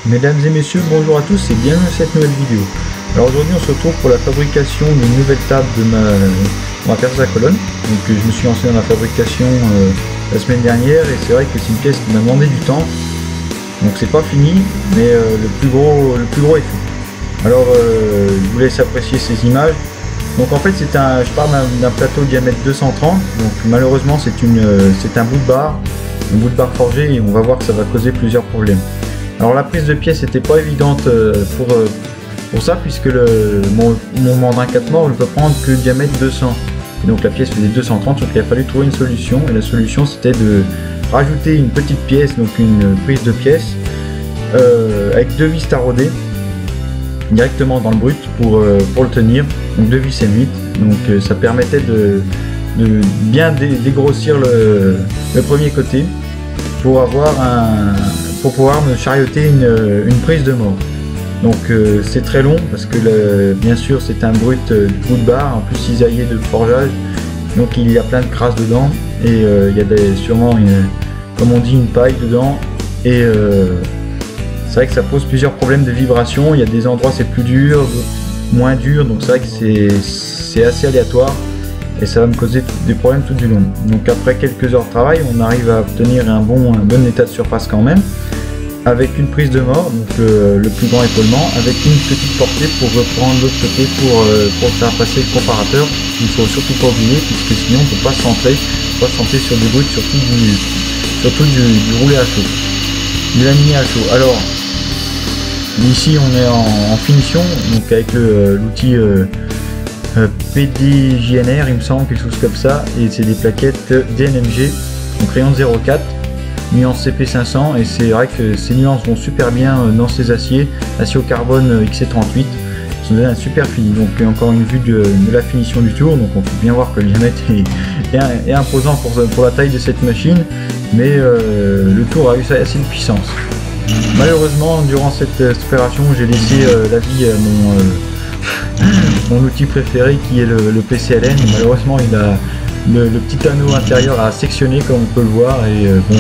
Mesdames et messieurs, bonjour à tous et bienvenue à cette nouvelle vidéo. Alors aujourd'hui on se retrouve pour la fabrication d'une nouvelle table de ma perce à colonne. Donc je me suis lancé dans la fabrication la semaine dernière et c'est vrai que c'est une pièce qui m'a demandé du temps. Donc c'est pas fini, mais le plus gros est fait. Alors je vous laisse apprécier ces images. Donc en fait je pars d'un plateau diamètre 230, donc malheureusement c'est un bout de barre forgé et on va voir que ça va causer plusieurs problèmes. Alors la prise de pièce n'était pas évidente pour ça, puisque mon mandrin 4 morts ne peut prendre que diamètre 200. Et donc la pièce faisait 230, donc il a fallu trouver une solution. Et la solution c'était de rajouter une petite pièce, donc une prise de pièce, avec deux vis taraudées directement dans le brut pour le tenir. Donc deux vis M8. Donc ça permettait de bien dégrossir le premier côté pour pouvoir me charioter une prise de mort. Donc c'est très long parce que bien sûr c'est un brut bout de barre, en plus cisaillé de forgeage, donc il y a plein de crasses dedans et il y a sûrement comme on dit une paille dedans et c'est vrai que ça pose plusieurs problèmes de vibration. Il y a des endroits c'est plus dur, d'autres moins dur, donc c'est vrai que c'est assez aléatoire et ça va me causer des problèmes tout du long. Donc après quelques heures de travail on arrive à obtenir un bon état de surface quand même, avec une prise de mort, donc le plus grand épaulement, avec une petite portée pour reprendre l'autre côté pour faire passer le comparateur. Il faut surtout pas oublier, puisque sinon on peut pas centrer sur des brutes, surtout du roulé à chaud, du laminé à chaud. Alors ici on est en finition, donc avec l'outil PDJNR, il me semble, quelque chose comme ça, et c'est des plaquettes DNMG, donc rayon 04, nuance CP500, et c'est vrai que ces nuances vont super bien dans ces acier au carbone XC38, ça nous donne un super fini. Donc encore une vue de la finition du tour, donc on peut bien voir que le diamètre est imposant pour la taille de cette machine, mais le tour a eu assez de puissance. Malheureusement durant cette opération j'ai laissé la vie à mon outil préféré qui est le PCLN, et malheureusement il a le petit anneau intérieur a sectionné comme on peut le voir, et bon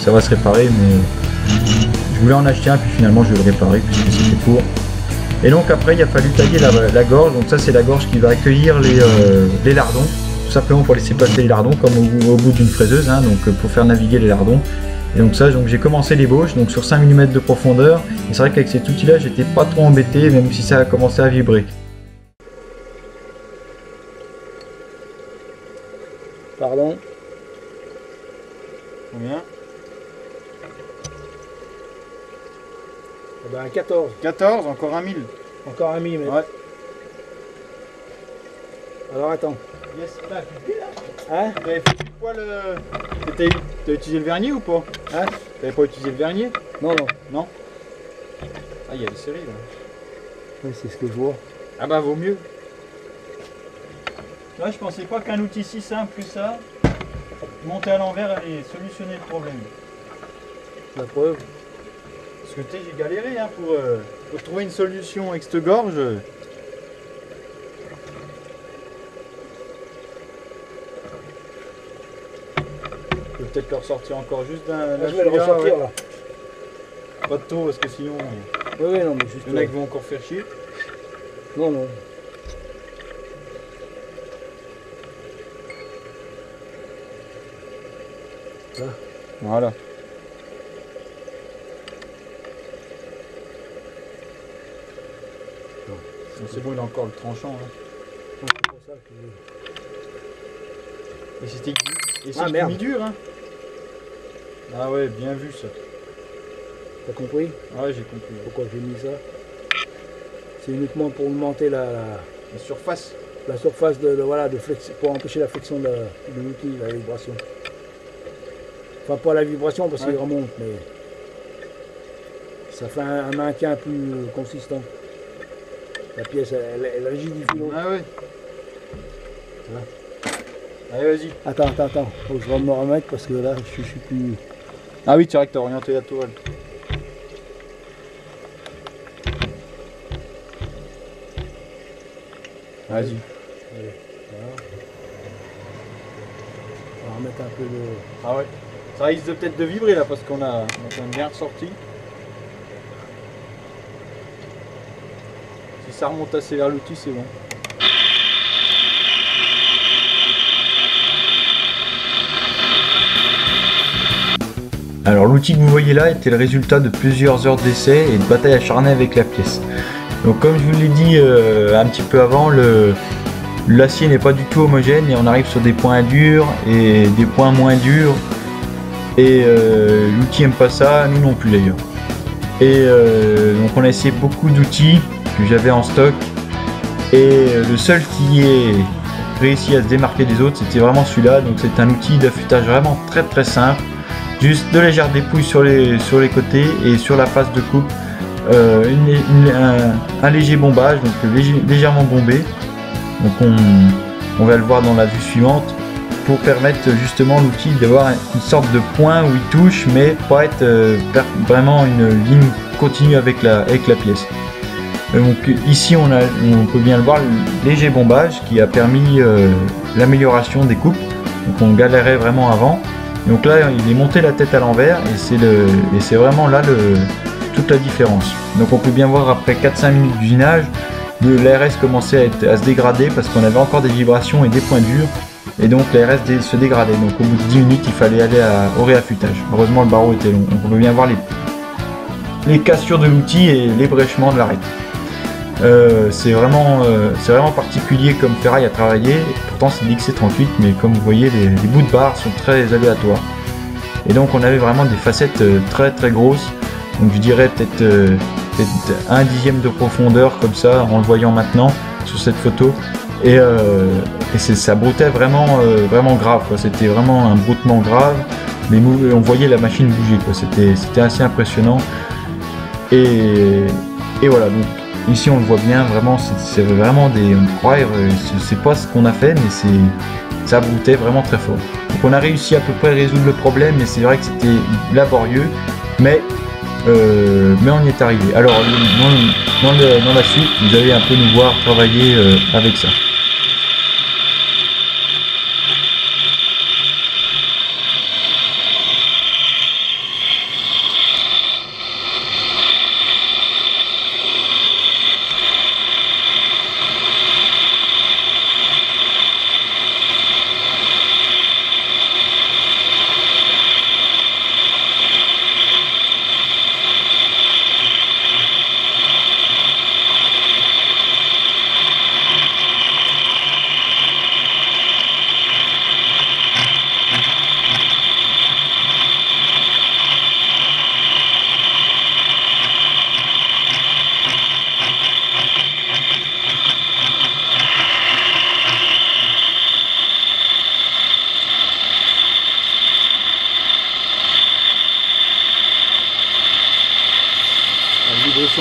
ça va se réparer, mais je voulais en acheter un puis finalement je vais le réparer puisque c'était court. Et donc après il a fallu tailler la gorge, donc ça c'est la gorge qui va accueillir les lardons, tout simplement pour laisser passer les lardons comme au bout d'une fraiseuse, hein, donc pour faire naviguer les lardons. Et donc ça, j'ai commencé l'ébauche donc sur 5 mm de profondeur, et c'est vrai qu'avec cet outil là j'étais pas trop embêté, même si ça a commencé à vibrer. Pardon? Combien? Eh ben 14. 14, encore un 1000. Encore un 1000 mètres. Ouais. Alors attends. Yes, là, Hein? t'avais fait du poil. T'as utilisé le vernier ou pas? Hein? T'avais pas utilisé le vernier? Non, non. Non? Ah, il y a des séries là. Oui, c'est ce que je vois. Ah bah vaut mieux. Là je pensais pas qu'un outil si simple que ça, monter à l'envers, allait solutionner le problème. La preuve. Parce que tu sais, j'ai galéré hein, pour trouver une solution avec cette gorge. Je vais peut-être le ressortir encore juste d'un. Je vais le ressortir ouais. là. Pas de taux parce que sinon Oui, oui, non, mais juste. les mecs vont encore faire chier. Non, non. Là. Voilà. C'est bon, il a encore le tranchant. Hein. C'est pour ça que... Et c'était Ah, merde. dur hein. Ah ouais, bien vu ça. T'as compris? Ouais, j'ai compris. Pourquoi j'ai mis ça? C'est uniquement pour augmenter la surface. La surface voilà, pour empêcher la flexion de l'outil, la vibration. Enfin, pas la vibration parce qu'il remonte, mais ça fait un maintien plus consistant. La pièce, elle rigidifie l'autre. Ah ouais. Voilà. Allez, vas-y. Attends. Faut que je vais me remettre parce que là, je suis plus... Ah oui, c'est vrai que tu as orienté la tourelle. Vas-y. Voilà. On va remettre un peu de... Ah ouais. Ça risque peut-être de vibrer là parce qu'on a quand même bien ressorti. Si ça remonte assez vers l'outil, c'est bon. Alors l'outil que vous voyez là était le résultat de plusieurs heures d'essai et de bataille acharnée avec la pièce. Donc comme je vous l'ai dit un petit peu avant, l'acier n'est pas du tout homogène et on arrive sur des points durs et des points moins durs. Et l'outil aime pas ça, nous non plus d'ailleurs. Et donc on a essayé beaucoup d'outils que j'avais en stock. Et le seul qui ait réussi à se démarquer des autres, c'était vraiment celui-là. Donc c'est un outil d'affûtage vraiment très simple. Juste de légères dépouilles sur les côtés et sur la face de coupe un léger bombage, donc légèrement bombé. Donc on va le voir dans la vue suivante pour permettre justement l'outil d'avoir une sorte de point où il touche mais pas être vraiment une ligne continue avec la pièce. Donc ici on peut bien le voir, le léger bombage qui a permis l'amélioration des coupes. Donc on galérait vraiment avant. Donc là il est monté la tête à l'envers et c'est vraiment là toute la différence. Donc on peut bien voir après 4-5 minutes d'usinage, l'ARS commençait à se dégrader parce qu'on avait encore des vibrations et des points durs et donc l'ARS se dégradait. Donc au bout de 10 minutes il fallait aller au réaffûtage. Heureusement le barreau était long. Donc on peut bien voir les cassures de l'outil et l'ébrèchement de l'arête. C'est vraiment particulier comme ferraille à travailler. Pourtant c'est l'XC38 mais comme vous voyez les bouts de barre sont très aléatoires. Et donc on avait vraiment des facettes très grosses. Donc je dirais peut-être 1/10 de profondeur comme ça en le voyant maintenant sur cette photo. Et ça broutait vraiment grave. C'était vraiment un broutement grave. Mais on voyait la machine bouger. C'était assez impressionnant. Et voilà. Donc, ici on le voit bien, vraiment c'est vraiment c'est pas ce qu'on a fait mais ça broutait vraiment très fort. Donc on a réussi à peu près à résoudre le problème mais c'est vrai que c'était laborieux mais on y est arrivé. Alors dans la suite vous allez un peu nous voir travailler avec ça.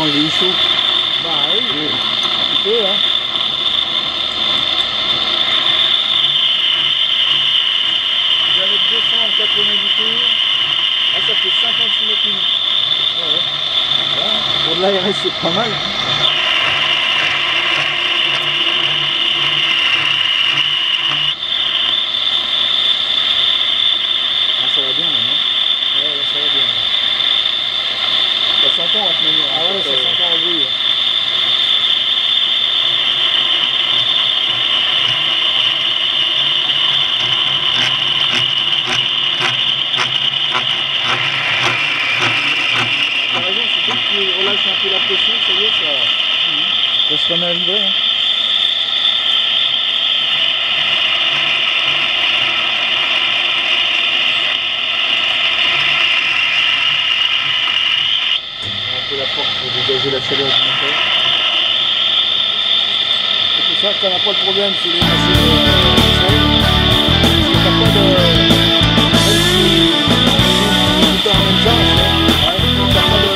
Il est chaud. Bah oui, un peu hein. J'avais 290 tours. Ah, ça fait 56 mètres minutes. Ouais. Pour de l'ARS c'est pas mal. Ah ça va bien là, non? Ouais, ça va bien. Ça s'entend à ce moment. Ah ouais, ça s'entend au bruit. Par exemple, c'est dès que tu relâches un peu la pression, ça y est, ça se remet à vibrer. Hein. La porte pour dégager la chaleur du moteur. C'est pour ça que tu n'as pas de problème sur les machines parce que tu n'as pas de... Même si tu en même temps, tu n'as pas de...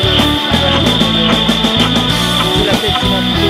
C'est la tête qui m'a coupé.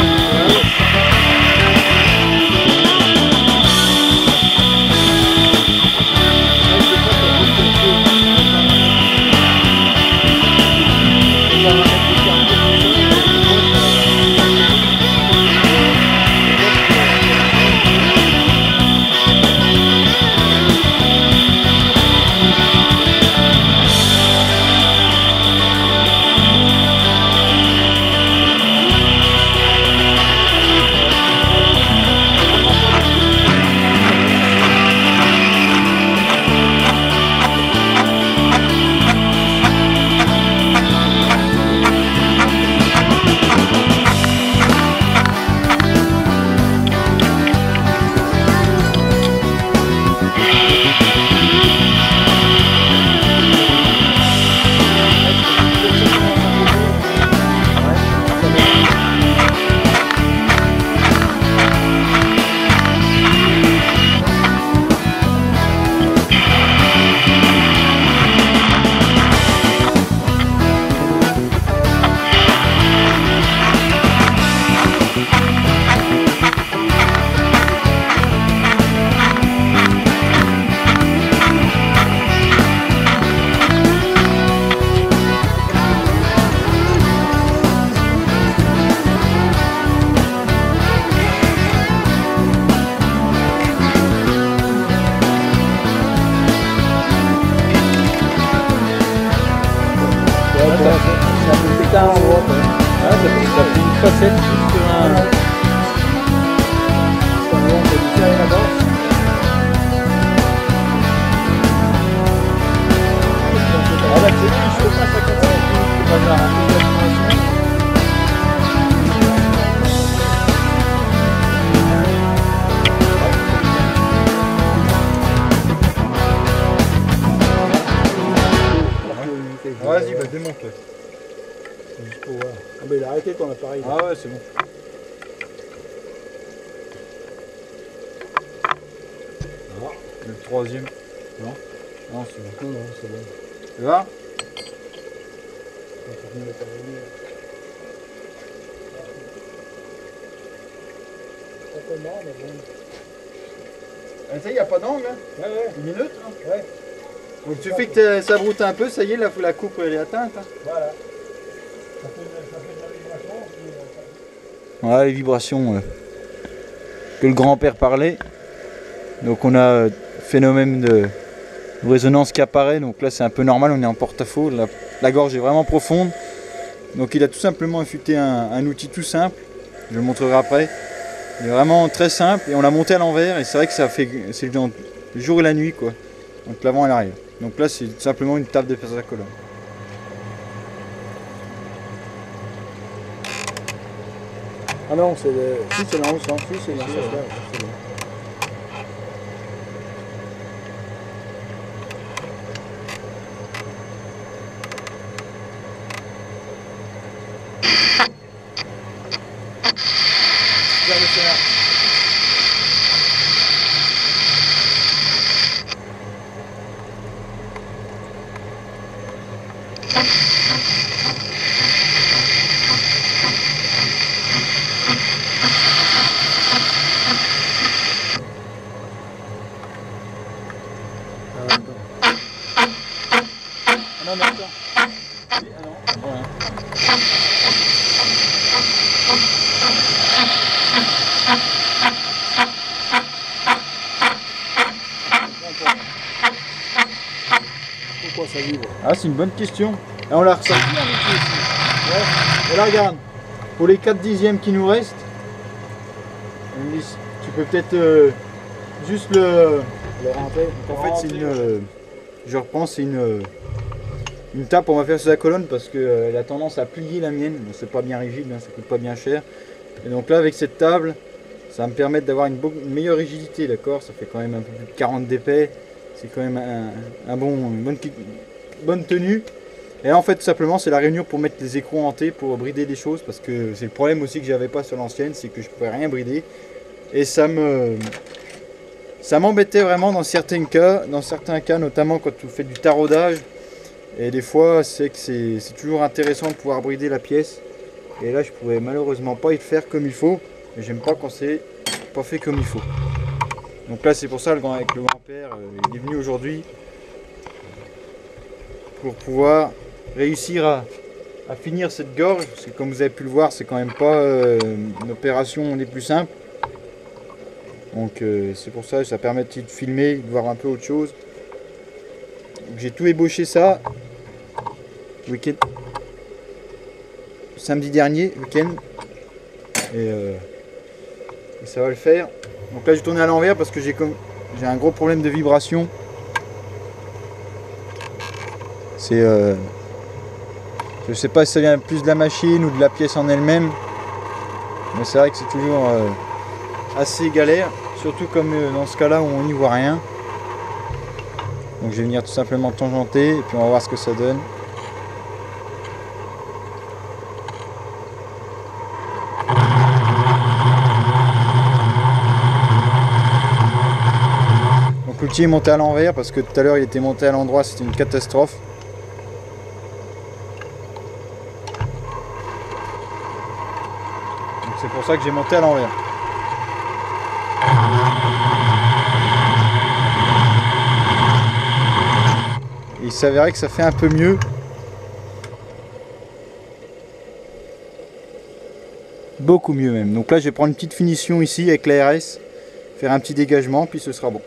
petit à endroit. Ah, ça fait une facette plus qu'un... On peut le faire là-bas. Ah bah c'est lui, je fais pas ça comme ça. C'est pas grave, un peu d'animation. Vas-y, bah démonte-le. Juste pour voir. Ah mais il a arrêté ton appareil. Ah ouais, c'est bon. Ah, le troisième. Non. Non, c'est bon. Non, non, c'est bon. Tu vois? On continue de faire venir. Pas tellement, mais bon. Ah, ça y est, il n'y a pas d'angle, hein? Ouais, ouais. Il est neutre, hein? Ouais. Donc il suffit que ça broute un peu, ça y est, la coupe elle est atteinte. Hein. Voilà. Ça fait de la vibration. Voilà les vibrations que le grand-père parlait. Donc on a phénomène de résonance qui apparaît. Donc là c'est un peu normal, on est en porte-à-faux. La gorge est vraiment profonde. Donc il a tout simplement affûté un outil tout simple. Je le montrerai après. Il est vraiment très simple et on l'a monté à l'envers. Et c'est vrai que ça fait c'est le jour et la nuit quoi. Donc l'avant et l'arrière. Donc là c'est tout simplement une table de perce à colonne. Ah non, c'est le. Si c'est dans le sens, si c'est dans ce sens-là. C'est bon. Non, mais attends. Ah non. Voilà. Pourquoi ça vibre? Ah, c'est une bonne question. Et on l'a ressenti en métier aussi. Ouais. Et là, regarde. Pour les 4 dixièmes qui nous restent, on me dit, tu peux peut-être juste le rentrer. En fait, c'est une. Je reprends, c'est une tape, on va faire sur la colonne parce qu'elle a tendance à plier la mienne. Bon, c'est pas bien rigide, hein, ça coûte pas bien cher. Et donc là, avec cette table, ça va me permettre d'avoir une meilleure rigidité, d'accord? Ça fait quand même un peu plus de 40 d'épais. C'est quand même une bonne tenue. Et là, en fait, tout simplement, c'est la rainure pour mettre les écrous en T pour brider des choses parce que c'est le problème aussi que j'avais pas sur l'ancienne, c'est que je pouvais rien brider. Et ça m'embêtait vraiment dans certains cas, notamment quand tu fais du taraudage. Et des fois, c'est toujours intéressant de pouvoir brider la pièce. Et là, je pouvais malheureusement pas y faire comme il faut. Et j'aime pas quand c'est pas fait comme il faut. Donc là, c'est pour ça avec le grand-père, il est venu aujourd'hui pour pouvoir réussir à finir cette gorge. Parce que comme vous avez pu le voir, c'est quand même pas une opération des plus simples. Donc c'est pour ça que ça permet de filmer, de voir un peu autre chose. J'ai tout ébauché ça week-end samedi dernier, week-end, et ça va le faire. Donc là j'ai tourné à l'envers parce que j'ai un gros problème de vibration. C'est je sais pas si ça vient plus de la machine ou de la pièce en elle-même, mais c'est vrai que c'est toujours assez galère, surtout comme dans ce cas là où on n'y voit rien. Donc je vais venir tout simplement tangenter et puis on va voir ce que ça donne. Donc l'outil est monté à l'envers parce que tout à l'heure il était monté à l'endroit, c'était une catastrophe. Donc c'est pour ça que j'ai monté à l'envers. Il s'avérait que ça fait un peu mieux. Beaucoup mieux même. Donc là je vais prendre une petite finition ici avec l'ARS, faire un petit dégagement puis ce sera bon.